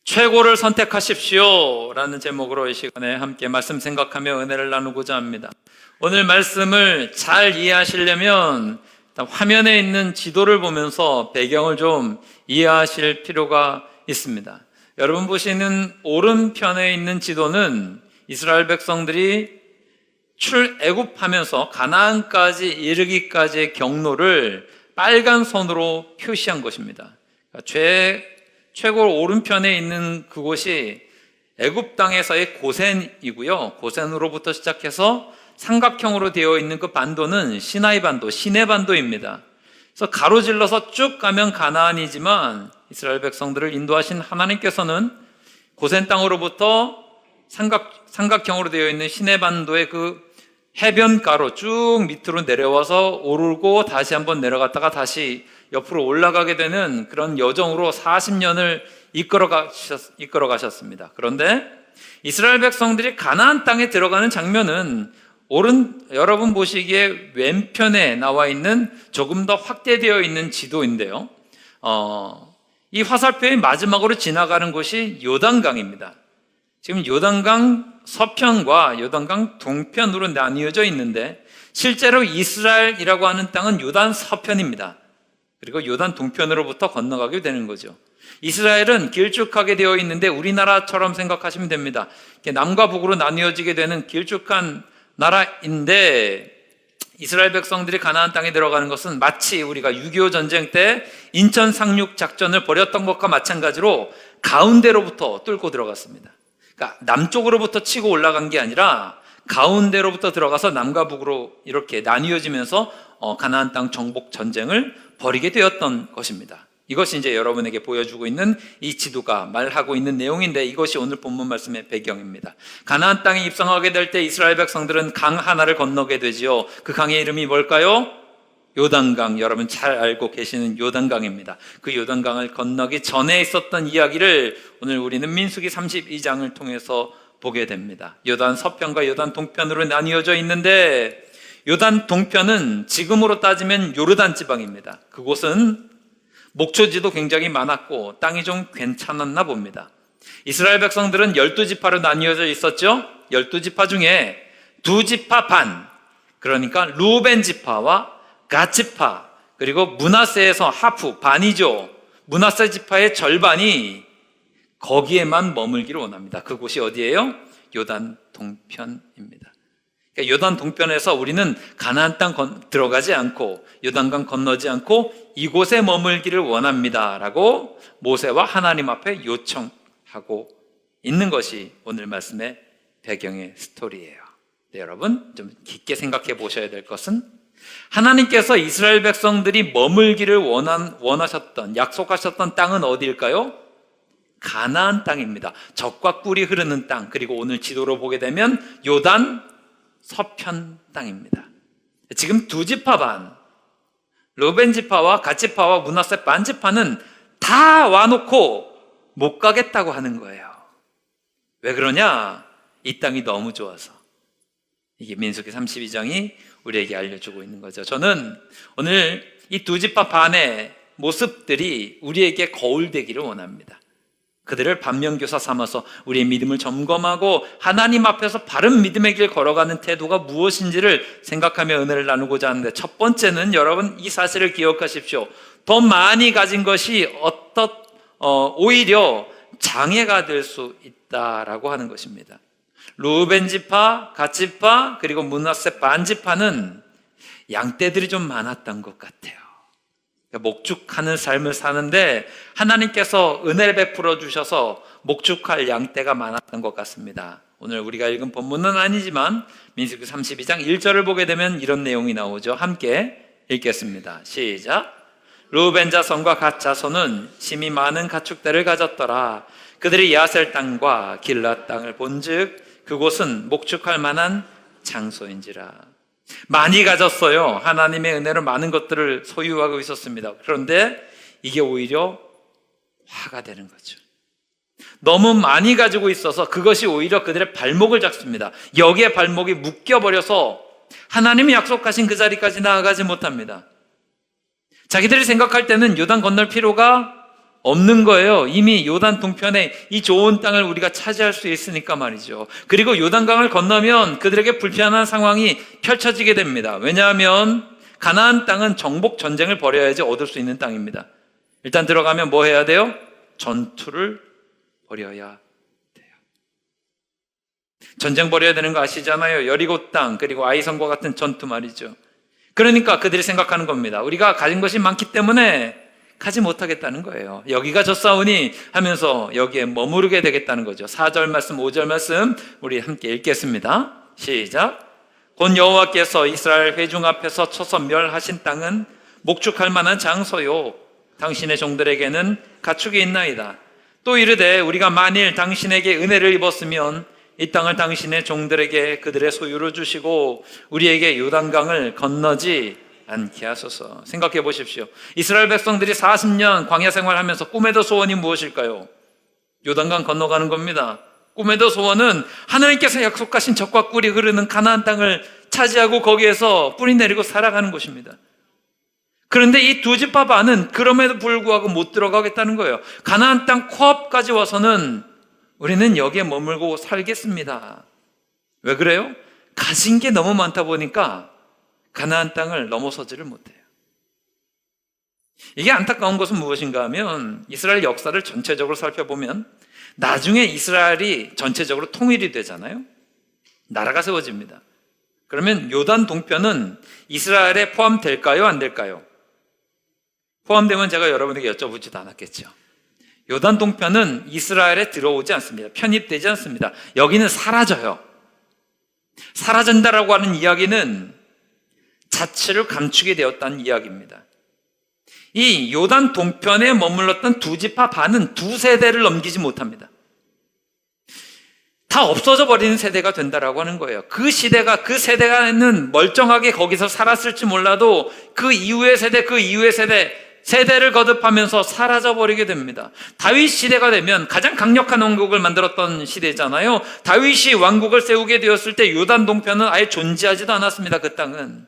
최고를 선택하십시오 라는 제목으로 이 시간에 함께 말씀 생각하며 은혜를 나누고자 합니다. 오늘 말씀을 잘 이해하시려면 일단 화면에 있는 지도를 보면서 배경을 좀 이해하실 필요가 있습니다. 여러분 보시는 오른편에 있는 지도는 이스라엘 백성들이 출애굽하면서 가나안까지 이르기까지의 경로를 빨간 선으로 표시한 것입니다. 최고 오른편에 있는 그곳이 애굽 땅에서의 고센이고요. 고센으로부터 시작해서 삼각형으로 되어 있는 그 반도는 시나이 반도, 시내 반도입니다. 그래서 가로질러서 쭉 가면 가나안이지만 이스라엘 백성들을 인도하신 하나님께서는 고센 땅으로부터 삼각형으로 되어 있는 시내 반도의 그 해변가로 쭉 밑으로 내려와서 오르고 다시 한번 내려갔다가 다시 옆으로 올라가게 되는 그런 여정으로 40년을 이끌어 가셨습니다. 그런데 이스라엘 백성들이 가나안 땅에 들어가는 장면은 여러분 보시기에 왼편에 나와 있는 조금 더 확대되어 있는 지도인데요. 이 화살표의 마지막으로 지나가는 곳이 요단강입니다. 지금 요단강 서편과 요단강 동편으로 나뉘어져 있는데 실제로 이스라엘이라고 하는 땅은 요단 서편입니다. 그리고 요단 동편으로부터 건너가게 되는 거죠. 이스라엘은 길쭉하게 되어 있는데 우리나라처럼 생각하시면 됩니다. 남과 북으로 나뉘어지게 되는 길쭉한 나라인데 이스라엘 백성들이 가나안 땅에 들어가는 것은 마치 우리가 6.25 전쟁 때 인천 상륙 작전을 벌였던 것과 마찬가지로 가운데로부터 뚫고 들어갔습니다. 그러니까 남쪽으로부터 치고 올라간 게 아니라 가운데로부터 들어가서 남과 북으로 이렇게 나뉘어지면서 가나안 땅 정복 전쟁을 벌이게 되었던 것입니다. 이것이 이제 여러분에게 보여주고 있는 이 지도가 말하고 있는 내용인데 이것이 오늘 본문 말씀의 배경입니다. 가나안 땅에 입성하게 될 때 이스라엘 백성들은 강 하나를 건너게 되지요. 그 강의 이름이 뭘까요? 요단강. 여러분 잘 알고 계시는 요단강입니다. 그 요단강을 건너기 전에 있었던 이야기를 오늘 우리는 민수기 32장을 통해서 보게 됩니다. 요단 서편과 요단 동편으로 나뉘어져 있는데 요단 동편은 지금으로 따지면 요르단 지방입니다. 그곳은 목초지도 굉장히 많았고 땅이 좀 괜찮았나 봅니다. 이스라엘 백성들은 12지파로 나뉘어져 있었죠. 12지파 중에 2지파 반, 그러니까 루벤 지파와 갓 지파, 그리고 므낫세에서 하프, 반이죠. 므낫세 지파의 절반이 거기에만 머물기를 원합니다. 그곳이 어디예요? 요단 동편입니다. 그러니까 요단 동편에서 우리는 가나안 땅 들어가지 않고 요단강 건너지 않고 이곳에 머물기를 원합니다 라고 모세와 하나님 앞에 요청하고 있는 것이 오늘 말씀의 배경의 스토리예요. 네, 여러분 좀 깊게 생각해 보셔야 될 것은 하나님께서 이스라엘 백성들이 머물기를 원하셨던 약속하셨던 땅은 어디일까요? 가나안 땅입니다. 젖과 꿀이 흐르는 땅, 그리고 오늘 지도로 보게 되면 요단 서편 땅입니다. 지금 2지파 반, 루벤 지파와 갓 지파와 므낫세 반 지파는 다 와놓고 못 가겠다고 하는 거예요. 왜 그러냐? 이 땅이 너무 좋아서. 이게 민수기 32장이 우리에게 알려주고 있는 거죠. 저는 오늘 이 2지파 반의 모습들이 우리에게 거울되기를 원합니다. 그들을 반면교사 삼아서 우리의 믿음을 점검하고 하나님 앞에서 바른 믿음의 길 걸어가는 태도가 무엇인지를 생각하며 은혜를 나누고자 하는데, 첫 번째는 여러분 이 사실을 기억하십시오. 더 많이 가진 것이 오히려 장애가 될 수 있다라고 하는 것입니다. 루벤 지파, 갓 지파, 그리고 므낫세 반 지파는 양떼들이 좀 많았던 것 같아요. 목축하는 삶을 사는데 하나님께서 은혜를 베풀어 주셔서 목축할 양떼가 많았던 것 같습니다. 오늘 우리가 읽은 본문은 아니지만 민수기 32장 1절을 보게 되면 이런 내용이 나오죠. 함께 읽겠습니다. 시작. 루벤 자손과 갓 자손은 심히 많은 가축대를 가졌더라. 그들이 야셀 땅과 길랏 땅을 본즉 그곳은 목축할 만한 장소인지라. 많이 가졌어요. 하나님의 은혜로 많은 것들을 소유하고 있었습니다. 그런데 이게 오히려 화가 되는 거죠. 너무 많이 가지고 있어서 그것이 오히려 그들의 발목을 잡습니다. 여기에 발목이 묶여버려서 하나님이 약속하신 그 자리까지 나아가지 못합니다. 자기들이 생각할 때는 요단 건널 필요가 없는 거예요. 이미 요단 동편에 이 좋은 땅을 우리가 차지할 수 있으니까 말이죠. 그리고 요단강을 건너면 그들에게 불편한 상황이 펼쳐지게 됩니다. 왜냐하면 가나안 땅은 정복 전쟁을 벌여야지 얻을 수 있는 땅입니다. 일단 들어가면 뭐 해야 돼요? 전투를 벌여야 돼요. 전쟁 벌여야 되는 거 아시잖아요. 여리고 땅, 그리고 아이성과 같은 전투 말이죠. 그러니까 그들이 생각하는 겁니다. 우리가 가진 것이 많기 때문에 가지 못하겠다는 거예요. 여기가 졌사오니 하면서 여기에 머무르게 되겠다는 거죠. 4절 말씀, 5절 말씀 우리 함께 읽겠습니다. 시작. 곧 여호와께서 이스라엘 회중 앞에서 쳐서 멸하신 땅은 목축할 만한 장소요 당신의 종들에게는 가축이 있나이다. 또 이르되 우리가 만일 당신에게 은혜를 입었으면 이 땅을 당신의 종들에게 그들의 소유로 주시고 우리에게 요단강을 건너지 않게 하소서. 생각해 보십시오. 이스라엘 백성들이 40년 광야 생활하면서 꿈에도 소원이 무엇일까요? 요단강 건너가는 겁니다. 꿈에도 소원은 하나님께서 약속하신 젖과 꿀이 흐르는 가나안 땅을 차지하고 거기에서 뿌리 내리고 살아가는 곳입니다. 그런데 이 두 지파 반은 그럼에도 불구하고 못 들어가겠다는 거예요. 가나안 땅 코앞까지 와서는 우리는 여기에 머물고 살겠습니다. 왜 그래요? 가진 게 너무 많다 보니까 가나안 땅을 넘어서지를 못해요. 이게 안타까운 것은 무엇인가 하면 이스라엘 역사를 전체적으로 살펴보면 나중에 이스라엘이 전체적으로 통일이 되잖아요. 나라가 세워집니다. 그러면 요단 동편은 이스라엘에 포함될까요? 안 될까요? 포함되면 제가 여러분에게 여쭤보지도 않았겠죠. 요단 동편은 이스라엘에 들어오지 않습니다. 편입되지 않습니다. 여기는 사라져요. 사라진다라고 하는 이야기는 자취를 감추게 되었다는 이야기입니다. 이 요단 동편에 머물렀던 두 지파 반은 두 세대를 넘기지 못합니다. 다 없어져 버리는 세대가 된다라고 하는 거예요. 그 세대가는 멀쩡하게 거기서 살았을지 몰라도 그 이후의 세대를 거듭하면서 사라져 버리게 됩니다. 다윗 시대가 되면 가장 강력한 왕국을 만들었던 시대잖아요. 다윗이 왕국을 세우게 되었을 때 요단 동편은 아예 존재하지도 않았습니다. 그 땅은.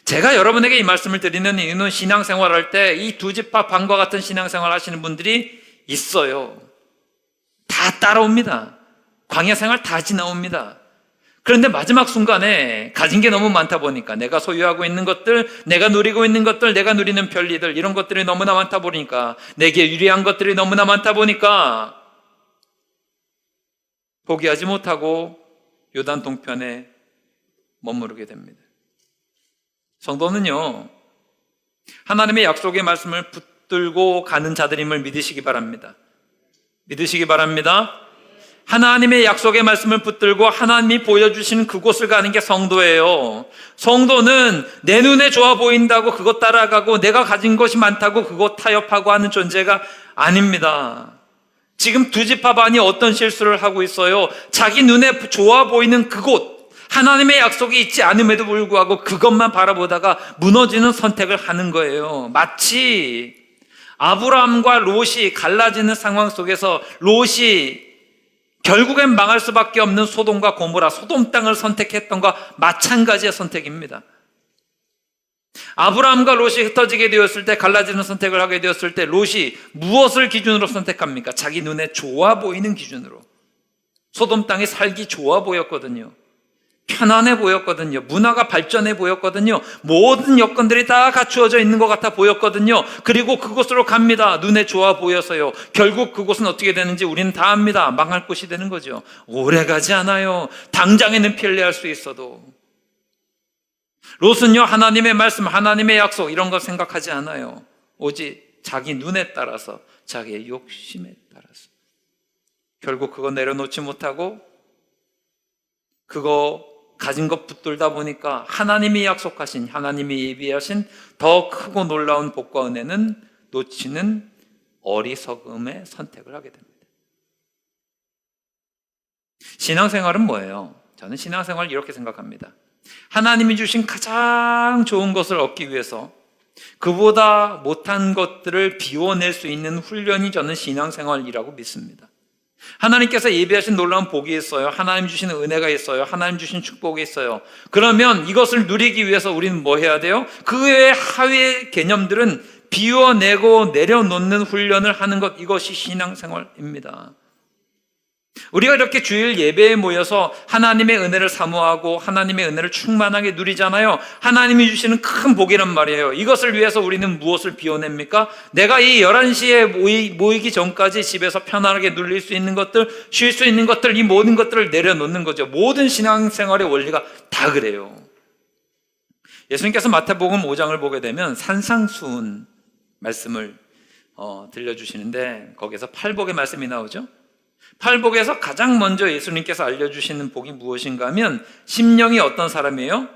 제가 여러분에게 이 말씀을 드리는 이유는 신앙생활할 때 이 두 지파 반과 같은 신앙생활 하시는 분들이 있어요. 다 따라옵니다. 광야생활 다 지나옵니다. 그런데 마지막 순간에 가진 게 너무 많다 보니까 내가 소유하고 있는 것들, 내가 누리고 있는 것들, 내가 누리는 편리들 이런 것들이 너무나 많다 보니까 내게 유리한 것들이 너무나 많다 보니까 포기하지 못하고 요단 동편에 머무르게 됩니다. 성도는요, 하나님의 약속의 말씀을 붙들고 가는 자들임을 믿으시기 바랍니다. 믿으시기 바랍니다. 하나님의 약속의 말씀을 붙들고 하나님이 보여주시는 그곳을 가는 게 성도예요. 성도는 내 눈에 좋아 보인다고 그것 따라가고 내가 가진 것이 많다고 그것 타협하고 하는 존재가 아닙니다. 지금 두 지파 반이 어떤 실수를 하고 있어요? 자기 눈에 좋아 보이는 그곳, 하나님의 약속이 있지 않음에도 불구하고 그것만 바라보다가 무너지는 선택을 하는 거예요. 마치 아브라함과 롯이 갈라지는 상황 속에서 롯이 결국엔 망할 수밖에 없는 소돔과 고모라, 소돔 땅을 선택했던 것과 마찬가지의 선택입니다. 아브라함과 롯이 흩어지게 되었을 때, 갈라지는 선택을 하게 되었을 때 롯이 무엇을 기준으로 선택합니까? 자기 눈에 좋아 보이는 기준으로. 소돔 땅이 살기 좋아 보였거든요. 편안해 보였거든요. 문화가 발전해 보였거든요. 모든 여건들이 다 갖추어져 있는 것 같아 보였거든요. 그리고 그곳으로 갑니다. 눈에 좋아 보여서요. 결국 그곳은 어떻게 되는지 우리는 다 압니다. 망할 곳이 되는 거죠. 오래 가지 않아요. 당장에는 편리할 수 있어도. 롯은요, 하나님의 말씀, 하나님의 약속 이런 거 생각하지 않아요. 오직 자기 눈에 따라서, 자기의 욕심에 따라서. 결국 그거 내려놓지 못하고 그거 가진 것 붙들다 보니까 하나님이 약속하신, 하나님이 예비하신 더 크고 놀라운 복과 은혜는 놓치는 어리석음의 선택을 하게 됩니다. 신앙생활은 뭐예요? 저는 신앙생활을 이렇게 생각합니다. 하나님이 주신 가장 좋은 것을 얻기 위해서 그보다 못한 것들을 비워낼 수 있는 훈련이 저는 신앙생활이라고 믿습니다. 하나님께서 예비하신 놀라운 복이 있어요. 하나님 주시는 은혜가 있어요. 하나님 주신 축복이 있어요. 그러면 이것을 누리기 위해서 우리는 뭐 해야 돼요? 그 외의 하위의 개념들은 비워내고 내려놓는 훈련을 하는 것, 이것이 신앙생활입니다. 우리가 이렇게 주일 예배에 모여서 하나님의 은혜를 사모하고 하나님의 은혜를 충만하게 누리잖아요. 하나님이 주시는 큰 복이란 말이에요. 이것을 위해서 우리는 무엇을 비워냅니까? 내가 이 11시에 모이기 전까지 집에서 편안하게 누릴 수 있는 것들, 쉴 수 있는 것들, 이 모든 것들을 내려놓는 거죠. 모든 신앙생활의 원리가 다 그래요. 예수님께서 마태복음 5장을 보게 되면 산상수훈 말씀을 들려주시는데, 거기서 팔복의 말씀이 나오죠. 팔복에서 가장 먼저 예수님께서 알려주시는 복이 무엇인가 하면, 심령이 어떤 사람이에요?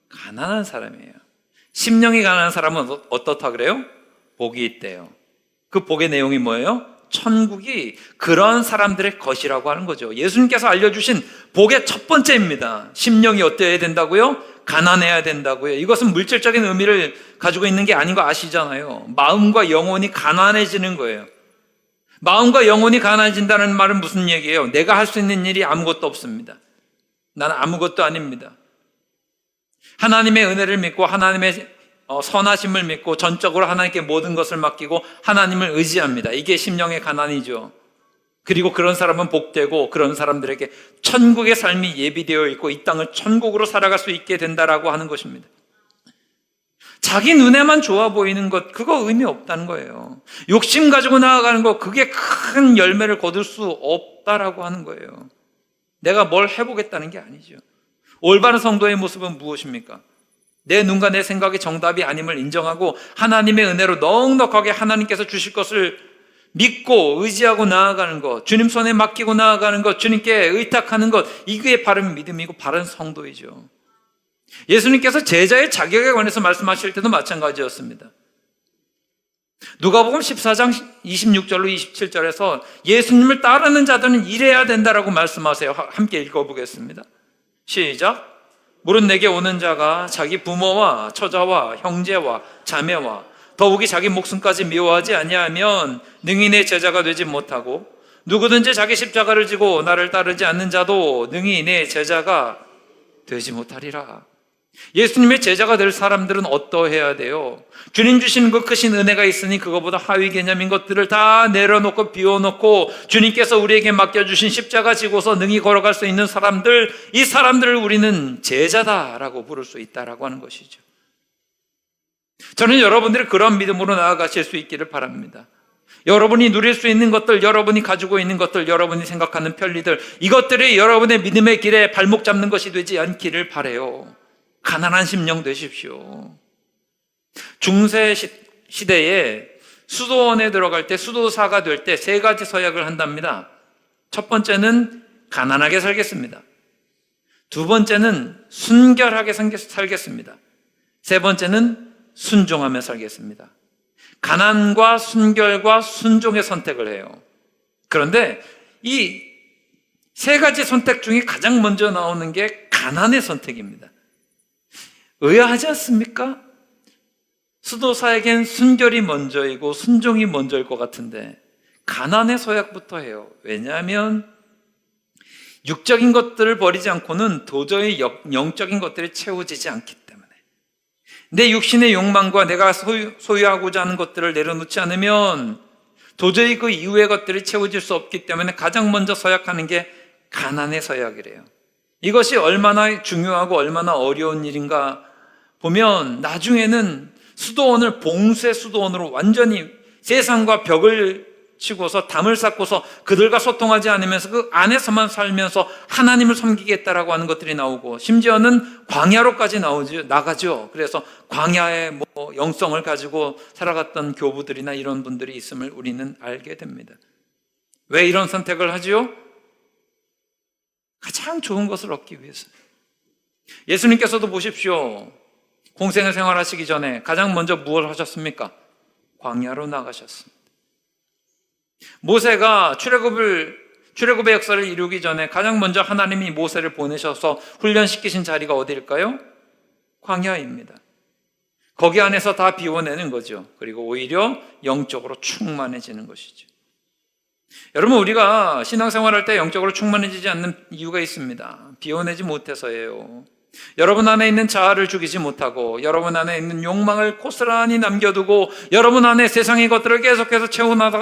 가난한 사람이에요. 심령이 가난한 사람은 어떻다 그래요? 복이 있대요. 그 복의 내용이 뭐예요? 천국이 그런 사람들의 것이라고 하는 거죠. 예수님께서 알려주신 복의 첫 번째입니다. 심령이 어때야 된다고요? 가난해야 된다고요. 이것은 물질적인 의미를 가지고 있는 게 아닌 거 아시잖아요. 마음과 영혼이 가난해지는 거예요. 마음과 영혼이 가난해진다는 말은 무슨 얘기예요? 내가 할 수 있는 일이 아무것도 없습니다. 나는 아무것도 아닙니다. 하나님의 은혜를 믿고 하나님의 선하심을 믿고 전적으로 하나님께 모든 것을 맡기고 하나님을 의지합니다. 이게 심령의 가난이죠. 그리고 그런 사람은 복되고 그런 사람들에게 천국의 삶이 예비되어 있고 이 땅을 천국으로 살아갈 수 있게 된다라고 하는 것입니다. 자기 눈에만 좋아 보이는 것, 그거 의미 없다는 거예요. 욕심 가지고 나아가는 것, 그게 큰 열매를 거둘 수 없다라고 하는 거예요. 내가 뭘 해보겠다는 게 아니죠. 올바른 성도의 모습은 무엇입니까? 내 눈과 내 생각이 정답이 아님을 인정하고 하나님의 은혜로 넉넉하게 하나님께서 주실 것을 믿고 의지하고 나아가는 것, 주님 손에 맡기고 나아가는 것, 주님께 의탁하는 것, 이게 바른 믿음이고 바른 성도이죠. 예수님께서 제자의 자격에 관해서 말씀하실 때도 마찬가지였습니다. 누가복음 14장 26절로 27절에서 예수님을 따르는 자들은 이래야 된다라고 말씀하세요. 함께 읽어보겠습니다. 시작. 물은 내게 오는 자가 자기 부모와 처자와 형제와 자매와 더욱이 자기 목숨까지 미워하지 아니하면 능히 내 제자가 되지 못하고, 누구든지 자기 십자가를 지고 나를 따르지 않는 자도 능히 내 제자가 되지 못하리라. 예수님의 제자가 될 사람들은 어떠해야 돼요? 주님 주시는 그 크신 은혜가 있으니 그거보다 하위 개념인 것들을 다 내려놓고 비워놓고 주님께서 우리에게 맡겨주신 십자가 지고서 능히 걸어갈 수 있는 사람들, 이 사람들을 우리는 제자다라고 부를 수 있다라고 하는 것이죠. 저는 여러분들이 그런 믿음으로 나아가실 수 있기를 바랍니다. 여러분이 누릴 수 있는 것들, 여러분이 가지고 있는 것들, 여러분이 생각하는 편리들, 이것들이 여러분의 믿음의 길에 발목 잡는 것이 되지 않기를 바라요. 가난한 심령 되십시오. 중세 시대에 수도원에 들어갈 때, 수도사가 될 때 3가지 서약을 한답니다. 첫 번째는 가난하게 살겠습니다. 두 번째는 순결하게 살겠습니다. 세 번째는 순종하며 살겠습니다. 가난과 순결과 순종의 선택을 해요. 그런데 이 3가지 선택 중에 가장 먼저 나오는 게 가난의 선택입니다. 의아하지 않습니까? 수도사에겐 순결이 먼저이고 순종이 먼저일 것 같은데 가난의 서약부터 해요. 왜냐하면 육적인 것들을 버리지 않고는 도저히 영적인 것들이 채워지지 않기 때문에, 내 육신의 욕망과 내가 소유하고자 하는 것들을 내려놓지 않으면 도저히 그 이후의 것들이 채워질 수 없기 때문에 가장 먼저 서약하는 게 가난의 서약이래요. 이것이 얼마나 중요하고 얼마나 어려운 일인가 보면 나중에는 수도원을 봉쇄 수도원으로 완전히 세상과 벽을 치고서 담을 쌓고서 그들과 소통하지 않으면서 그 안에서만 살면서 하나님을 섬기겠다라고 하는 것들이 나오고, 심지어는 광야로까지 나가죠. 그래서 광야의 영성을 가지고 살아갔던 교부들이나 이런 분들이 있음을 우리는 알게 됩니다. 왜 이런 선택을 하지요? 가장 좋은 것을 얻기 위해서. 예수님께서도 보십시오. 공생을 생활하시기 전에 가장 먼저 무엇을 하셨습니까? 광야로 나가셨습니다. 모세가 출애굽의 역사를 이루기 전에 가장 먼저 하나님이 모세를 보내셔서 훈련시키신 자리가 어디일까요? 광야입니다. 거기 안에서 다 비워내는 거죠. 그리고 오히려 영적으로 충만해지는 것이죠. 여러분, 우리가 신앙생활할 때 영적으로 충만해지지 않는 이유가 있습니다. 비워내지 못해서예요. 여러분 안에 있는 자아를 죽이지 못하고 여러분 안에 있는 욕망을 고스란히 남겨두고 여러분 안에 세상의 것들을 계속해서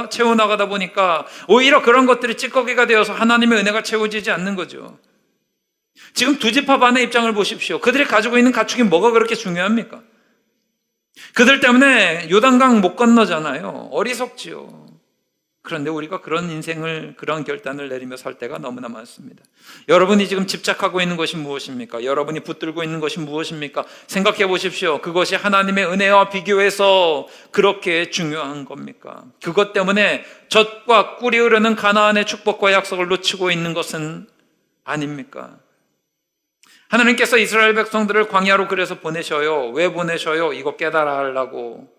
채워나가다 보니까 오히려 그런 것들이 찌꺼기가 되어서 하나님의 은혜가 채워지지 않는 거죠. 지금 두 지파 반의 입장을 보십시오. 그들이 가지고 있는 가축이 뭐가 그렇게 중요합니까? 그들 때문에 요단강 못 건너잖아요. 어리석지요. 그런데 우리가 그런 인생을, 그런 결단을 내리며 살 때가 너무나 많습니다. 여러분이 지금 집착하고 있는 것이 무엇입니까? 여러분이 붙들고 있는 것이 무엇입니까? 생각해 보십시오. 그것이 하나님의 은혜와 비교해서 그렇게 중요한 겁니까? 그것 때문에 젖과 꿀이 흐르는 가나안의 축복과 약속을 놓치고 있는 것은 아닙니까? 하나님께서 이스라엘 백성들을 광야로 그래서 보내셔요. 왜 보내셔요? 이거 깨달아 하려고.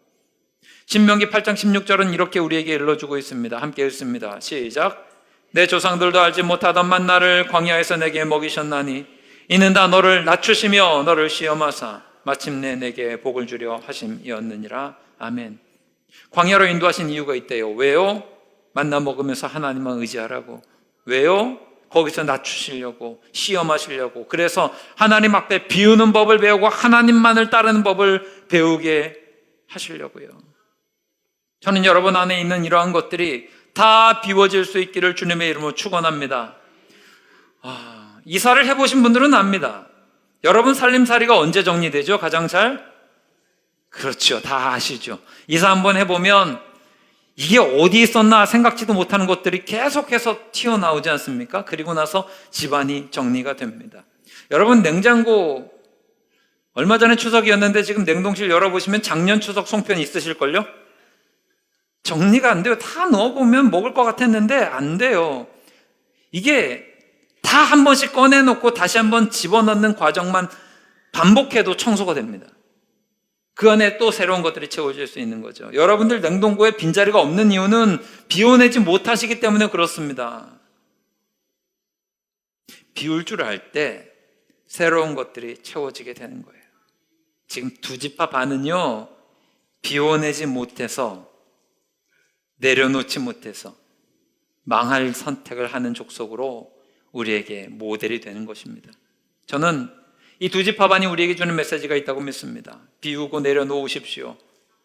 신명기 8장 16절은 이렇게 우리에게 일러주고 있습니다. 함께 읽습니다. 시작. 내 조상들도 알지 못하던 만나를 광야에서 내게 먹이셨나니 이는 다 너를 낮추시며 너를 시험하사 마침내 내게 복을 주려 하심이었느니라. 아멘. 광야로 인도하신 이유가 있대요. 왜요? 만나 먹으면서 하나님만 의지하라고. 왜요? 거기서 낮추시려고, 시험하시려고. 그래서 하나님 앞에 비우는 법을 배우고 하나님만을 따르는 법을 배우게 하시려고요. 저는 여러분 안에 있는 이러한 것들이 다 비워질 수 있기를 주님의 이름으로 축원합니다. 이사를 해보신 분들은 압니다. 여러분 살림살이가 언제 정리되죠? 가장 잘? 그렇죠. 다 아시죠. 이사 한번 해보면 이게 어디 있었나 생각지도 못하는 것들이 계속해서 튀어나오지 않습니까? 그리고 나서 집안이 정리가 됩니다. 여러분 냉장고 얼마 전에 추석이었는데 지금 냉동실 열어보시면 작년 추석 송편 있으실걸요? 정리가 안 돼요. 다 넣어보면 먹을 것 같았는데 안 돼요. 이게 다 한 번씩 꺼내놓고 다시 한번 집어넣는 과정만 반복해도 청소가 됩니다. 그 안에 또 새로운 것들이 채워질 수 있는 거죠. 여러분들 냉동고에 빈자리가 없는 이유는 비워내지 못하시기 때문에 그렇습니다. 비울 줄 알 때 새로운 것들이 채워지게 되는 거예요. 지금 두 지파 반은요, 비워내지 못해서, 내려놓지 못해서 망할 선택을 하는 족속으로 우리에게 모델이 되는 것입니다. 저는 이 두 지파 반이 우리에게 주는 메시지가 있다고 믿습니다. 비우고 내려놓으십시오.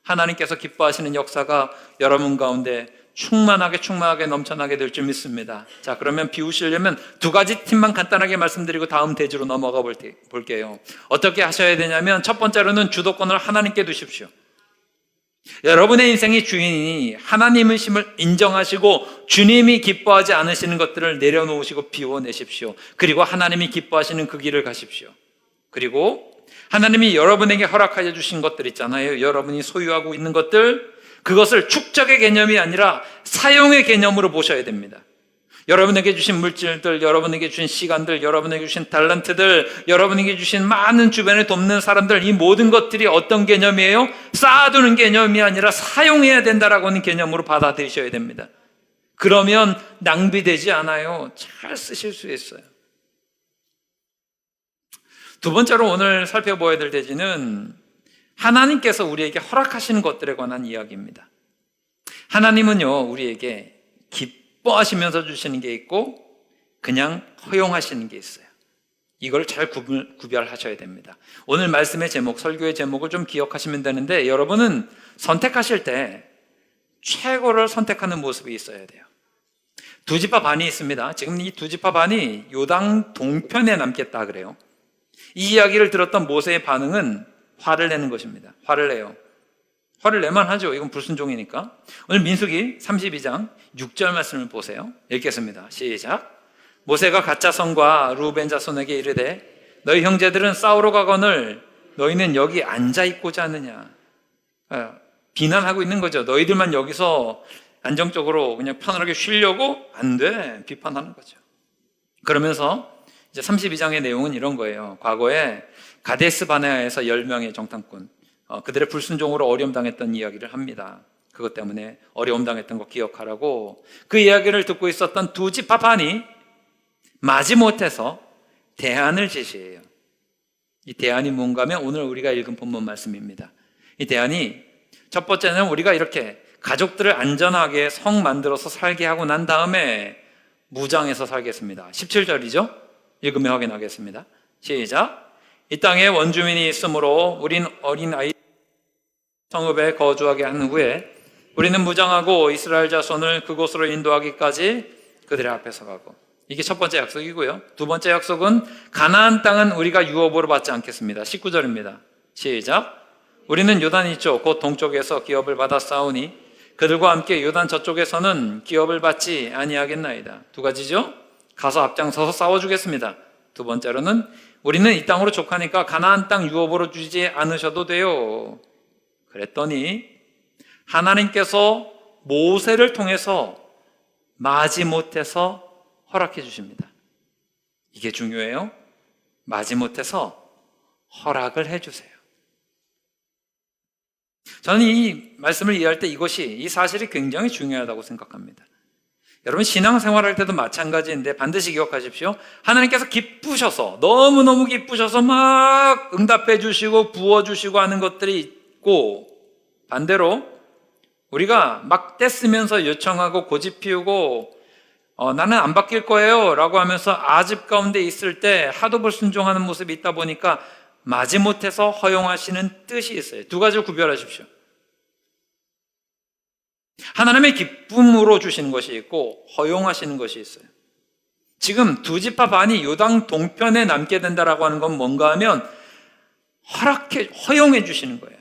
하나님께서 기뻐하시는 역사가 여러분 가운데 충만하게 넘쳐나게 될 줄 믿습니다. 자, 그러면 비우시려면 두 가지 팁만 간단하게 말씀드리고 다음 대지로 넘어가 볼게요. 어떻게 하셔야 되냐면 첫 번째로는 주도권을 하나님께 두십시오. 여러분의 인생의 주인이 하나님이심을 인정하시고 주님이 기뻐하지 않으시는 것들을 내려놓으시고 비워내십시오. 그리고 하나님이 기뻐하시는 그 길을 가십시오. 그리고 하나님이 여러분에게 허락하여 주신 것들 있잖아요. 여러분이 소유하고 있는 것들, 그것을 축적의 개념이 아니라 사용의 개념으로 보셔야 됩니다. 여러분에게 주신 물질들, 여러분에게 주신 시간들, 여러분에게 주신 달란트들, 여러분에게 주신 많은 주변에 돕는 사람들, 이 모든 것들이 어떤 개념이에요? 쌓아두는 개념이 아니라 사용해야 된다라고 하는 개념으로 받아들이셔야 됩니다. 그러면 낭비되지 않아요. 잘 쓰실 수 있어요. 두 번째로 오늘 살펴봐야 될 대지는 하나님께서 우리에게 허락하시는 것들에 관한 이야기입니다. 하나님은요, 우리에게 기뻐하시면서 주시는 게 있고 그냥 허용하시는 게 있어요. 이걸 잘 구별하셔야 됩니다. 오늘 말씀의 제목, 설교의 제목을 좀 기억하시면 되는데, 여러분은 선택하실 때 최고를 선택하는 모습이 있어야 돼요. 두 지파 반이 있습니다. 지금 이 두 지파 반이 요단 동편에 남겠다 그래요. 이 이야기를 들었던 모세의 반응은 화를 내는 것입니다. 화를 내요. 화를 내만 하죠. 이건 불순종이니까. 오늘 민수기 32장 6절 말씀을 보세요. 읽겠습니다. 시작. 모세가 갓 자손과 루벤 자손에게 이르되 너희 형제들은 싸우러 가거늘 너희는 여기 앉아 있고자 하느냐. 비난하고 있는 거죠. 너희들만 여기서 안정적으로 그냥 편안하게 쉬려고? 안 돼. 비판하는 거죠. 그러면서 이제 32장의 내용은 이런 거예요. 과거에 가데스 바네아에서 10명의 정탐꾼, 그들의 불순종으로 어려움 당했던 이야기를 합니다. 그것 때문에 어려움 당했던 거 기억하라고. 그 이야기를 듣고 있었던 두 지파 반이 마지못해서 대안을 제시해요. 이 대안이 뭔가 하면 오늘 우리가 읽은 본문 말씀입니다. 이 대안이 첫 번째는 우리가 이렇게 가족들을 안전하게 성 만들어서 살게 하고 난 다음에 무장해서 살겠습니다. 17절이죠? 읽으면 확인하겠습니다. 시작. 이 땅에 원주민이 있으므로 우린 어린아이 성읍에 거주하게 한 후에 우리는 무장하고 이스라엘 자손을 그곳으로 인도하기까지 그들의 앞에 서가고. 이게 첫 번째 약속이고요. 두 번째 약속은 가나안 땅은 우리가 유업으로 받지 않겠습니다. 19절입니다. 시작. 우리는 요단 이쪽 곧 동쪽에서 기업을 받아 싸우니 그들과 함께 요단 저쪽에서는 기업을 받지 아니하겠나이다. 두 가지죠. 가서 앞장서서 싸워주겠습니다. 두 번째로는 우리는 이 땅으로 족하니까 가나안 땅 유업으로 주지 않으셔도 돼요. 그랬더니 하나님께서 모세를 통해서 마지못해서 허락해 주십니다. 이게 중요해요. 마지못해서 허락을 해 주세요. 저는 이 말씀을 이해할 때 이 사실이 굉장히 중요하다고 생각합니다. 여러분 신앙생활할 때도 마찬가지인데 반드시 기억하십시오. 하나님께서 기쁘셔서 너무너무 기쁘셔서 막 응답해 주시고 부어주시고 하는 것들이 있고, 반대로 우리가 막 떼쓰면서 요청하고 고집 피우고 나는 안 바뀔 거예요 라고 하면서 아집 가운데 있을 때 하도 불순종하는 모습이 있다 보니까 마지못해서 허용하시는 뜻이 있어요. 두 가지를 구별하십시오. 하나님의 기쁨으로 주시는 것이 있고 허용하시는 것이 있어요. 지금 두 지파 반이 요단 동편에 남게 된다라고 하는 건 뭔가 하면 허용해 주시는 거예요.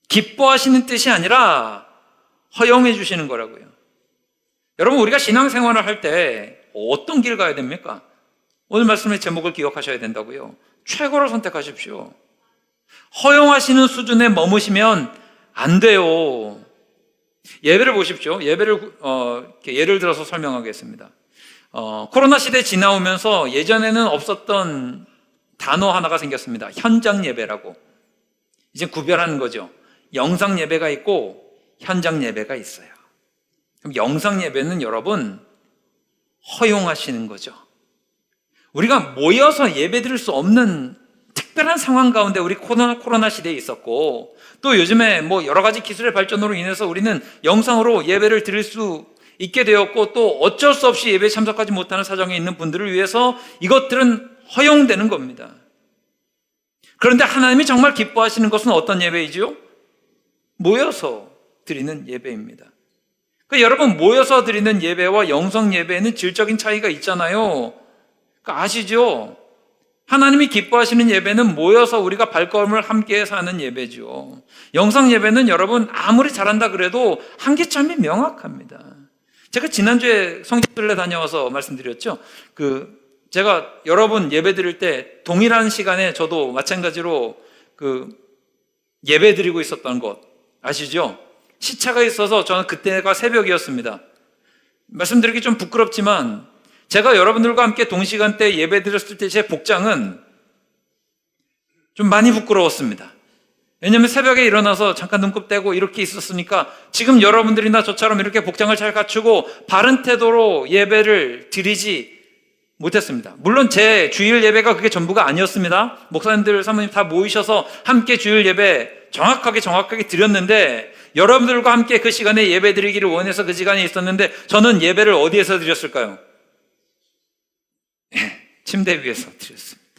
기뻐하시는 뜻이 아니라 허용해 주시는 거라고요. 여러분 우리가 신앙생활을 할 때 어떤 길 가야 됩니까? 오늘 말씀의 제목을 기억하셔야 된다고요. 최고를 선택하십시오. 허용하시는 수준에 머무시면 안 돼요. 예배를 보십시오. 예배를 예를 들어서 설명하겠습니다. 코로나 시대 지나오면서 예전에는 없었던 단어 하나가 생겼습니다. 현장 예배라고. 이제 구별하는 거죠. 영상 예배가 있고 현장 예배가 있어요. 그럼 영상 예배는 여러분 허용하시는 거죠. 우리가 모여서 예배 드릴 수 없는 특별한 상황 가운데 우리 코로나 시대에 있었고, 또 요즘에 뭐 여러 가지 기술의 발전으로 인해서 우리는 영상으로 예배를 드릴 수 있게 되었고, 또 어쩔 수 없이 예배에 참석하지 못하는 사정에 있는 분들을 위해서 이것들은 허용되는 겁니다. 그런데 하나님이 정말 기뻐하시는 것은 어떤 예배이지요? 모여서 드리는 예배입니다. 그러니까 여러분 모여서 드리는 예배와 영상 예배에는 질적인 차이가 있잖아요. 그러니까 아시죠? 하나님이 기뻐하시는 예배는 모여서 우리가 발걸음을 함께해서 하는 예배죠. 영상 예배는 여러분 아무리 잘한다 그래도 한계점이 명확합니다. 제가 지난주에 성지순례 다녀와서 말씀드렸죠. 제가 여러분 예배 드릴 때 동일한 시간에 저도 마찬가지로 예배 드리고 있었던 것 아시죠? 시차가 있어서 저는 그때가 새벽이었습니다. 말씀드리기 좀 부끄럽지만 제가 여러분들과 함께 동시간대 예배 드렸을 때 제 복장은 좀 많이 부끄러웠습니다. 왜냐하면 새벽에 일어나서 잠깐 눈곱 떼고 이렇게 있었으니까 지금 여러분들이나 저처럼 이렇게 복장을 잘 갖추고 바른 태도로 예배를 드리지 못했습니다. 물론 제 주일 예배가 그게 전부가 아니었습니다. 목사님들, 사모님 다 모이셔서 함께 주일 예배 정확하게 드렸는데, 여러분들과 함께 그 시간에 예배 드리기를 원해서 그 시간에 있었는데 저는 예배를 어디에서 드렸을까요? 침대 위에서 드렸습니다.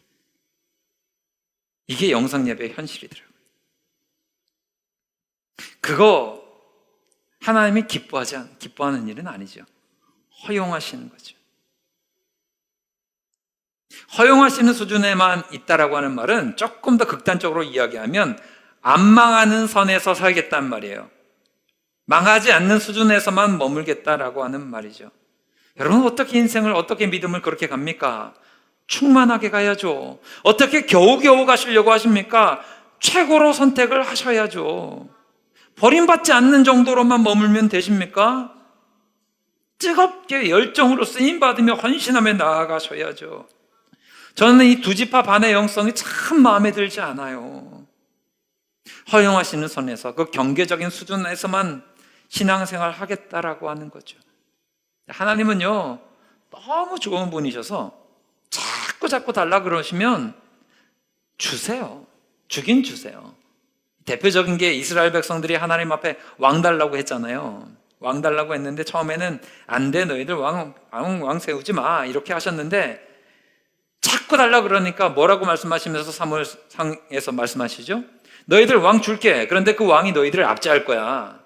이게 영상 예배의 현실이더라고요. 그거 하나님이 기뻐하는 일은 아니죠. 허용하시는 거죠. 허용하시는 수준에만 있다라고 하는 말은 조금 더 극단적으로 이야기하면 안 망하는 선에서 살겠다는 말이에요. 망하지 않는 수준에서만 머물겠다라고 하는 말이죠. 여러분 어떻게 인생을, 어떻게 믿음을 그렇게 갑니까? 충만하게 가야죠. 어떻게 겨우겨우 가시려고 하십니까? 최고로 선택을 하셔야죠. 버림받지 않는 정도로만 머물면 되십니까? 뜨겁게 열정으로 쓰임받으며 헌신하며 나아가셔야죠. 저는 이 두 지파 반의 영성이 참 마음에 들지 않아요. 허용하시는 선에서 그 경계적인 수준에서만 신앙생활 하겠다라고 하는 거죠. 하나님은요 너무 좋은 분이셔서 자꾸 달라 그러시면 주세요. 주긴 주세요. 대표적인 게 이스라엘 백성들이 하나님 앞에 왕 달라고 했잖아요. 왕 달라고 했는데 처음에는 안 돼, 너희들 왕 세우지 마 이렇게 하셨는데 자꾸 달라 그러니까 뭐라고 말씀하시면서 사무엘상에서 말씀하시죠? 너희들 왕 줄게. 그런데 그 왕이 너희들을 압제할 거야.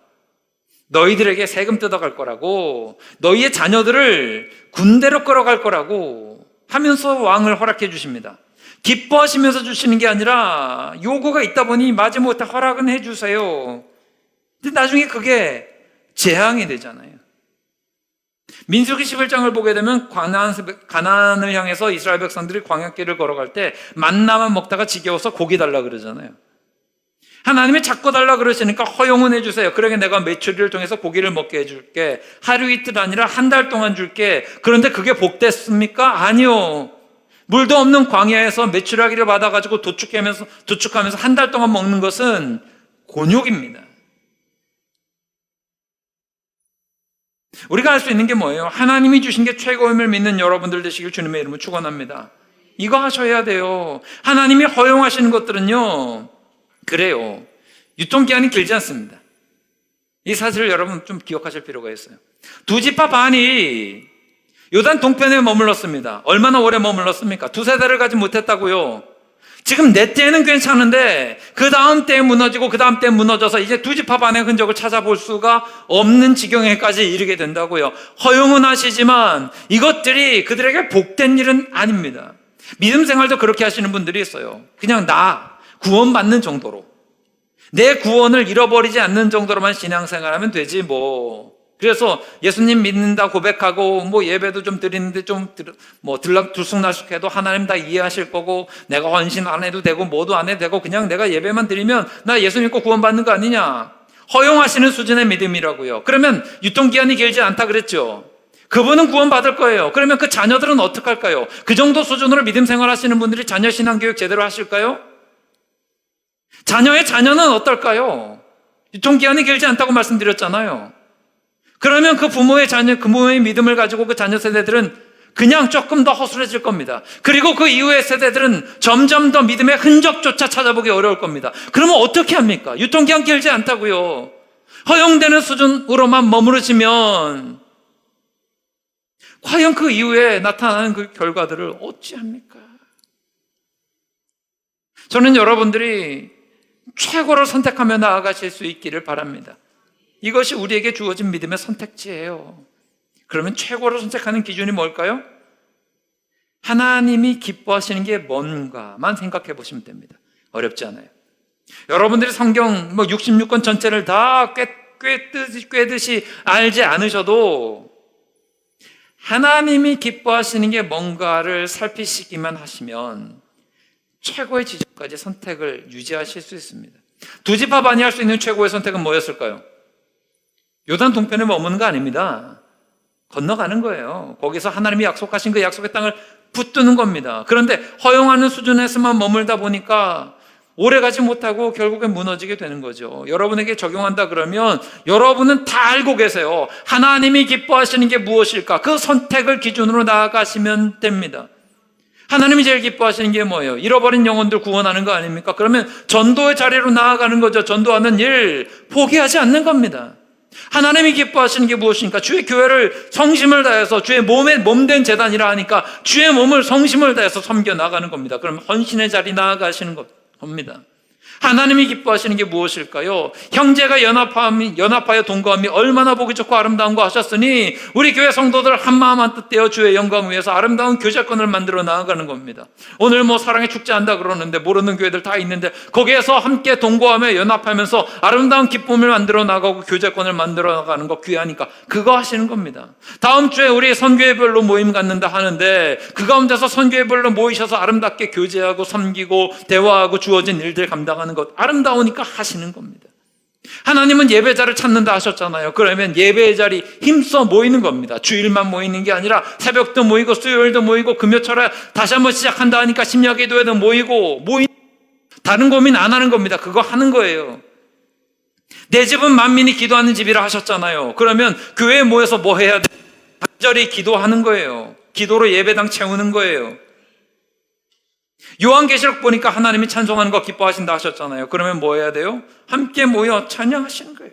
너희들에게 세금 뜯어갈 거라고, 너희의 자녀들을 군대로 끌어갈 거라고 하면서 왕을 허락해 주십니다. 기뻐하시면서 주시는 게 아니라 요구가 있다 보니 마지못해 허락은 해 주세요. 근데 나중에 그게 재앙이 되잖아요. 민수기 11장을 보게 되면 가나안을 향해서 이스라엘 백성들이 광야길을 걸어갈 때 만나만 먹다가 지겨워서 고기 달라 그러잖아요. 하나님이 자꾸 달라 그러시니까 허용은 해주세요. 그러게 내가 메추리를 통해서 고기를 먹게 해줄게. 하루 이틀 아니라 한 달 동안 줄게. 그런데 그게 복됐습니까? 아니요. 물도 없는 광야에서 메추라기를 받아가지고 도축하면서 한 달 동안 먹는 것은 곤욕입니다. 우리가 할 수 있는 게 뭐예요? 하나님이 주신 게 최고임을 믿는 여러분들 되시길 주님의 이름으로 축원합니다. 이거 하셔야 돼요. 하나님이 허용하시는 것들은요, 그래요, 유통기한이 길지 않습니다. 이 사실을 여러분 좀 기억하실 필요가 있어요. 두 지파 반이 요단 동편에 머물렀습니다. 얼마나 오래 머물렀습니까? 두세 달을 가지 못했다고요. 지금 내 때는 괜찮은데 그 다음 때에 무너지고 그 다음 때에 무너져서 이제 두 지파 반의 흔적을 찾아볼 수가 없는 지경에까지 이르게 된다고요. 허용은 하시지만 이것들이 그들에게 복된 일은 아닙니다. 믿음 생활도 그렇게 하시는 분들이 있어요. 그냥 나 구원받는 정도로, 내 구원을 잃어버리지 않는 정도로만 신앙생활하면 되지 뭐. 그래서 예수님 믿는다 고백하고 뭐 예배도 좀 드리는데 좀 들쑥날쑥해도 하나님 다 이해하실 거고, 내가 헌신 안 해도 되고 뭐도 안 해도 되고 그냥 내가 예배만 드리면 나 예수 믿고 구원받는 거 아니냐. 허용하시는 수준의 믿음이라고요. 그러면 유통기한이 길지 않다 그랬죠. 그분은 구원받을 거예요. 그러면 그 자녀들은 어떻게 할까요? 그 정도 수준으로 믿음 생활하시는 분들이 자녀 신앙교육 제대로 하실까요? 자녀의 자녀는 어떨까요? 유통기한이 길지 않다고 말씀드렸잖아요. 그러면 그 부모의 믿음을 가지고 그 자녀 세대들은 그냥 조금 더 허술해질 겁니다. 그리고 그 이후의 세대들은 점점 더 믿음의 흔적조차 찾아보기 어려울 겁니다. 그러면 어떻게 합니까? 유통기한 길지 않다고요. 허용되는 수준으로만 머무르시면 과연 그 이후에 나타나는 그 결과들을 어찌합니까? 저는 여러분들이 최고를 선택하며 나아가실 수 있기를 바랍니다. 이것이 우리에게 주어진 믿음의 선택지예요. 그러면 최고로 선택하는 기준이 뭘까요? 하나님이 기뻐하시는 게 뭔가만 생각해 보시면 됩니다. 어렵지 않아요. 여러분들이 성경 66권 전체를 다 꿰듯이 알지 않으셔도 하나님이 기뻐하시는 게 뭔가를 살피시기만 하시면 최고의 지점까지 선택을 유지하실 수 있습니다. 두 지파 반이 할 수 있는 최고의 선택은 뭐였을까요? 요단 동편에 머무는 거 아닙니다. 건너가는 거예요. 거기서 하나님이 약속하신 그 약속의 땅을 붙드는 겁니다. 그런데 허용하는 수준에서만 머물다 보니까 오래 가지 못하고 결국엔 무너지게 되는 거죠. 여러분에게 적용한다 그러면 여러분은 다 알고 계세요. 하나님이 기뻐하시는 게 무엇일까? 그 선택을 기준으로 나아가시면 됩니다. 하나님이 제일 기뻐하시는 게 뭐예요? 잃어버린 영혼들 구원하는 거 아닙니까? 그러면 전도의 자리로 나아가는 거죠. 전도하는 일 포기하지 않는 겁니다. 하나님이 기뻐하시는 게 무엇입니까? 주의 교회를 성심을 다해서 주의 몸된 재단이라 하니까 주의 몸을 성심을 다해서 섬겨 나가는 겁니다. 그럼 헌신의 자리 나아가시는 겁니다. 하나님이 기뻐하시는 게 무엇일까요? 형제가 연합하여 동거함이 얼마나 보기 좋고 아름다운 거 하셨으니 우리 교회 성도들 한마음 한뜻 주의 영광 위해서 아름다운 교제권을 만들어 나아가는 겁니다. 오늘 사랑의 축제 한다 그러는데 모르는 교회들 다 있는데 거기에서 함께 동거하며 연합하면서 아름다운 기쁨을 만들어 나가고 교제권을 만들어 나가는 거 귀하니까 그거 하시는 겁니다. 다음 주에 우리 선교회별로 모임 갖는다 하는데 그 가운데서 선교회별로 모이셔서 아름답게 교제하고 섬기고 대화하고 주어진 일들 감당하는 것 아름다우니까 하시는 겁니다. 하나님은 예배자를 찾는다 하셨잖아요. 그러면 예배의 자리 힘써 모이는 겁니다. 주일만 모이는 게 아니라 새벽도 모이고 수요일도 모이고 금요철에 다시 한번 시작한다 하니까 심야기도에도 모이고 다른 고민 안 하는 겁니다. 그거 하는 거예요. 내 집은 만민이 기도하는 집이라 하셨잖아요. 그러면 교회에 모여서 뭐 해야 돼? 간절히 기도하는 거예요. 기도로 예배당 채우는 거예요. 요한계시록 보니까 하나님이 찬송하는 거 기뻐하신다 하셨잖아요. 그러면 뭐 해야 돼요? 함께 모여 찬양하시는 거예요.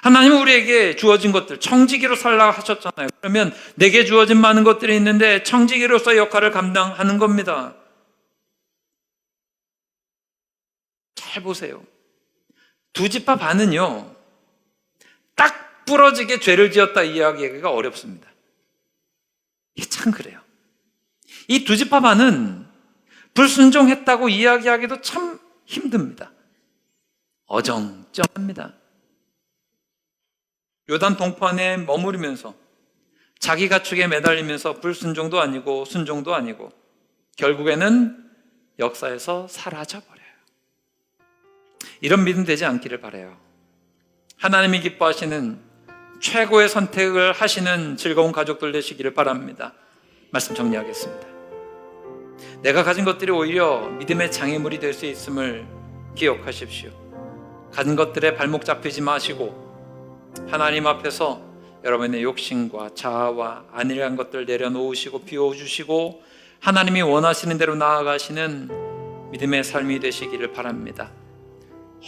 하나님은 우리에게 주어진 것들, 청지기로 살라 하셨잖아요. 그러면 내게 주어진 많은 것들이 있는데 청지기로서 역할을 감당하는 겁니다. 잘 보세요. 두 지파 반은요, 딱 부러지게 죄를 지었다 이야기하기가 어렵습니다. 이게 참 그래요. 이 두 지파 반은 불순종했다고 이야기하기도 참 힘듭니다. 어정쩡합니다. 요단 동편에 머무르면서 자기 가축에 매달리면서 불순종도 아니고 순종도 아니고 결국에는 역사에서 사라져버려요. 이런 믿음 되지 않기를 바라요. 하나님이 기뻐하시는 최고의 선택을 하시는 즐거운 가족들 되시기를 바랍니다. 말씀 정리하겠습니다. 내가 가진 것들이 오히려 믿음의 장애물이 될 수 있음을 기억하십시오. 가진 것들에 발목 잡히지 마시고 하나님 앞에서 여러분의 욕심과 자아와 안일한 것들 내려놓으시고 비워주시고 하나님이 원하시는 대로 나아가시는 믿음의 삶이 되시기를 바랍니다.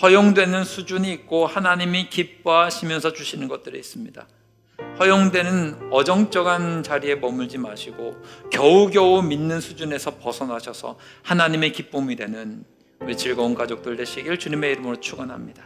허용되는 수준이 있고 하나님이 기뻐하시면서 주시는 것들이 있습니다. 허용되는 어정쩡한 자리에 머물지 마시고 겨우겨우 믿는 수준에서 벗어나셔서 하나님의 기쁨이 되는 우리 즐거운 가족들 되시길 주님의 이름으로 축원합니다.